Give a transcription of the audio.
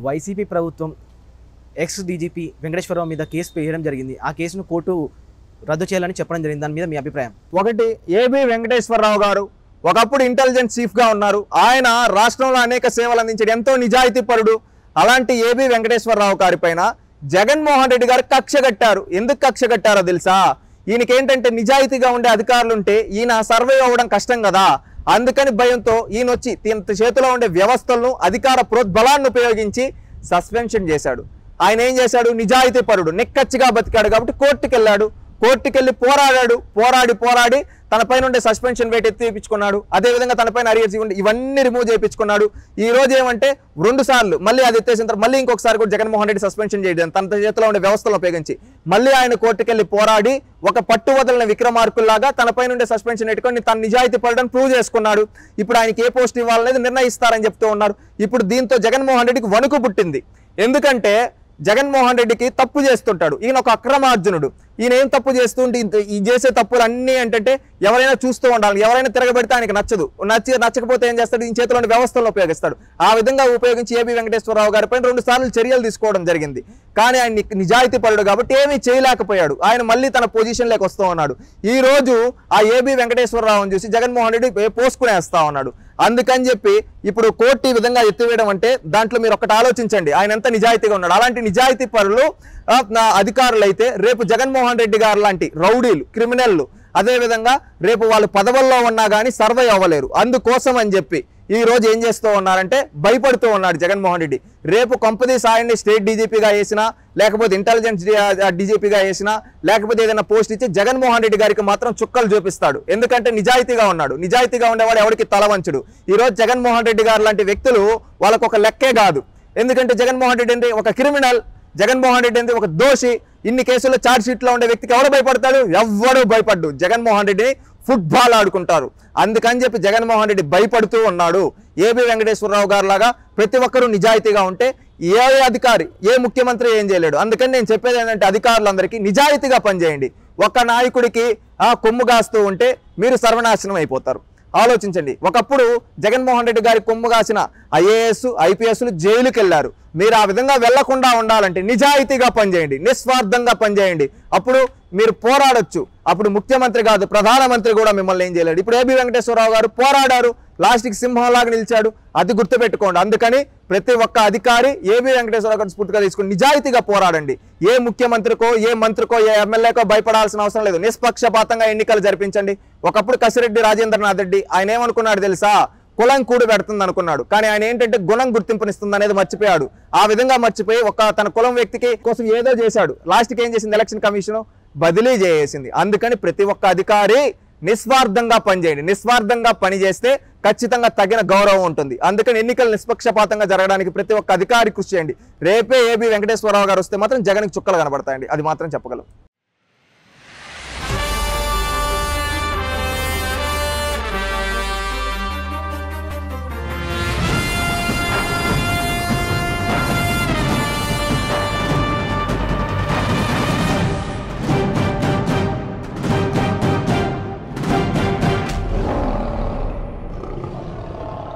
YCP ప్రభుత్వం X DGP Venkateswararao మీద case వేయడం జరిగింది. ఆ కేసును కోర్టు రద్దు చేయాలని చెప్పడం జరిగింది. దాని మీద మీ అభిప్రాయం? ఒకటి, ఏబి వెంకటేశ్వరరావు గారు ఒకప్పుడు ఇంటెలిజెన్స్ చీఫ్గా ఉన్నారు. ఆయన రాష్ట్రంలో అనేక సేవలు అందించాడు, ఎంతో నిజాయితీ పరుడు. అలాంటి ఏబి వెంకటేశ్వరరావు గారి పైన జగన్మోహన్ రెడ్డి గారు కక్ష కట్టారు. ఎందుకు కక్ష కట్టారో తెలుసా? ఈయనకేంటంటే నిజాయితీగా ఉండే అధికారులుంటే ఈయన సర్వే అవ్వడం కష్టం కదా, అందుకని భయంతో ఈయన వచ్చి చేతిలో ఉండే వ్యవస్థలను అధికార ప్రోద్బలాన్ని ఉపయోగించి సస్పెన్షన్ చేశాడు. ఆయన ఏం చేశాడు? నిజాయితీ పరుడు, నిక్కచ్చిగా బతికాడు కాబట్టి కోర్టుకెళ్ళి పోరాడి తన పైన ఉండే సస్పెన్షన్ వెయిట్ ఎత్తిపించుకున్నాడు. అదేవిధంగా తన పైన అరియర్స్ ఇవన్నీ రిమూవ్ చేయించుకున్నాడు. ఈ రోజు ఏమంటే 2 సార్లు మళ్ళీ అది ఎత్తేసిన తర్వాత మళ్ళీ ఇంకొకసారి కూడా జగన్మోహన్ రెడ్డి సస్పెన్షన్ చేయడం తన చేతిలో ఉండే వ్యవస్థలను ఉపయోగించి మళ్ళీ ఆయన కోర్టుకెళ్ళి పోరాడి ఒక పట్టు వదలిన విక్రమార్కుల్లాగా తన పైన ఉండే సస్పెన్షన్ పెట్టుకొని తన నిజాయితీ పడడం ప్రూవ్ చేసుకున్నాడు. ఇప్పుడు ఆయనకి ఏ పోస్ట్ ఇవ్వాలనేది నిర్ణయిస్తారని చెప్తూ ఉన్నారు. ఇప్పుడు దీంతో జగన్మోహన్ రెడ్డికి వణుకు పుట్టింది. ఎందుకంటే జగన్మోహన్ రెడ్డికి తప్పు చేస్తుంటాడు. ఈయన ఒక అక్రమార్జునుడు. ఈయన ఏం తప్పు చేస్తుంటే ఈ చేసే తప్పులు అన్నీ ఏంటంటే ఎవరైనా చూస్తూ ఉండాలి, ఎవరైనా తిరగబెడితే ఆయనకి నచ్చకపోతే ఏం చేస్తాడు? ఈ చేతిలోని వ్యవస్థలను ఉపయోగిస్తాడు. ఆ విధంగా ఉపయోగించి ఏబి వెంకటేశ్వరరావు గారి పైన 2 సార్లు చర్యలు తీసుకోవడం జరిగింది. కానీ ఆయన నిజాయితీ పరుడు కాబట్టి ఏమీ చేయలేకపోయాడు. ఆయన మళ్ళీ తన పొజిషన్లోకి వస్తూ ఉన్నాడు. ఈ రోజు ఆ ఏబి వెంకటేశ్వరరావుని చూసి జగన్మోహన్ రెడ్డి పోసుకునేస్తా ఉన్నాడు. అందుకని చెప్పి ఇప్పుడు కోర్టు ఈ విధంగా ఎత్తివేయడం అంటే దాంట్లో మీరు ఒకటి ఆలోచించండి, ఆయన ఎంత నిజాయితీగా ఉన్నాడు. అలాంటి నిజాయితీ పరులు అధికారులు అయితే రేపు జగన్మోహన్ రెడ్డి గారు లాంటి రౌడీలు, క్రిమినల్లు అదేవిధంగా రేపు వాళ్ళు పదవుల్లో ఉన్నా కానీ సర్వే అవ్వలేరు. అందుకోసం అని చెప్పి ఈ రోజు ఏం చేస్తూ ఉన్నారంటే భయపడుతూ ఉన్నాడు జగన్మోహన్ రెడ్డి. రేపు కొంపదీస్ ఆయన్ని స్టేట్ డీజీపీగా వేసినా లేకపోతే ఇంటెలిజెన్స్ డీజీపీగా వేసినా లేకపోతే ఏదైనా పోస్ట్ ఇచ్చి జగన్మోహన్ రెడ్డి గారికి మాత్రం చుక్కలు చూపిస్తాడు. ఎందుకంటే నిజాయితీగా ఉన్నాడు. నిజాయితీగా ఉండేవాడు ఎవరికి తలవంచుడు. ఈ రోజు జగన్మోహన్ రెడ్డి గారు లాంటి వ్యక్తులు వాళ్ళకు ఒక లెక్కే కాదు. ఎందుకంటే జగన్మోహన్ రెడ్డి అంటే ఒక క్రిమినల్, జగన్మోహన్ రెడ్డి అంటే ఒక దోషి. ఇన్ని కేసుల్లో ఛార్జ్ షీట్లో ఉండే వ్యక్తికి ఎవడు భయపడతాడు? ఎవ్వడు భయపడ్డు. జగన్మోహన్ రెడ్డిని ఫుట్బాల్ ఆడుకుంటారు. అందుకని చెప్పి జగన్మోహన్ రెడ్డి భయపడుతూ ఉన్నాడు. ఏబి వెంకటేశ్వరరావు గారు లాగా ప్రతి ఒక్కరూ నిజాయితీగా ఉంటే ఏ అధికారి, ఏ ముఖ్యమంత్రి ఏం చేయలేడు. అందుకని నేను చెప్పేది ఏంటంటే అధికారులందరికీ నిజాయితీగా పనిచేయండి. ఒక్క నాయకుడికి కొమ్ము కాస్తూ ఉంటే మీరు సర్వనాశనం అయిపోతారు. ఆలోచించండి. ఒకప్పుడు జగన్మోహన్ రెడ్డి గారి కొమ్ము కాసిన ఐఏఎస్, ఐపీఎస్లు జైలుకి వెళ్ళారు. మీరు ఆ విధంగా వెళ్లకుండా ఉండాలంటే నిజాయితీగా పనిచేయండి, నిస్వార్థంగా పనిచేయండి. అప్పుడు మీరు పోరాడొచ్చు. అప్పుడు ముఖ్యమంత్రి కాదు, ప్రధానమంత్రి కూడా మిమ్మల్ని ఏం చేయలేడు. ఇప్పుడు ఏబి వెంకటేశ్వరరావు గారు పోరాడారు, లాస్ట్కి సింహంలాగా నిలిచాడు. అది గుర్తుపెట్టుకోండి. అందుకని ప్రతి ఒక్క అధికారి ఏబి వెంకటేశ్వరరావు గారు స్ఫూర్తిగా తీసుకుని నిజాయితీగా పోరాడండి. ఏ ముఖ్యమంత్రికో, ఏ మంత్రికో, ఏ ఎమ్మెల్యేకో భయపడాల్సిన అవసరం లేదు. నిష్పక్షపాతంగా ఎన్నికలు జరిపించండి. ఒకప్పుడు కసిరెడ్డి రాజేంద్రనాథ్ రెడ్డి ఆయన ఏమనుకున్నాడు తెలుసా? కులం కూడు పెడుతుంది అనుకున్నాడు. కానీ ఆయన ఏంటంటే గుణం గుర్తింపునిస్తుంది అనేది మర్చిపోయాడు. ఆ విధంగా మర్చిపోయి తన కులం వ్యక్తికి కోసం ఏదో చేశాడు. లాస్ట్కి ఏం చేసింది? ఎలక్షన్ కమిషన్ బదిలీ చేసేసింది. అందుకని ప్రతి ఒక్క అధికారి నిస్వార్థంగా పనిచేయండి. నిస్వార్థంగా పనిచేస్తే ఖచ్చితంగా తగిన గౌరవం ఉంటుంది. అందుకని ఎన్నికలు నిష్పక్షపాతంగా జరగడానికి ప్రతి ఒక్క అధికారి కృషి చేయండి. రేపే ఏబి వెంకటేశ్వరరావు గారు వస్తే మాత్రం జగన్కి చుక్కలు కనబడతాయండి. అది మాత్రం చెప్పగలం.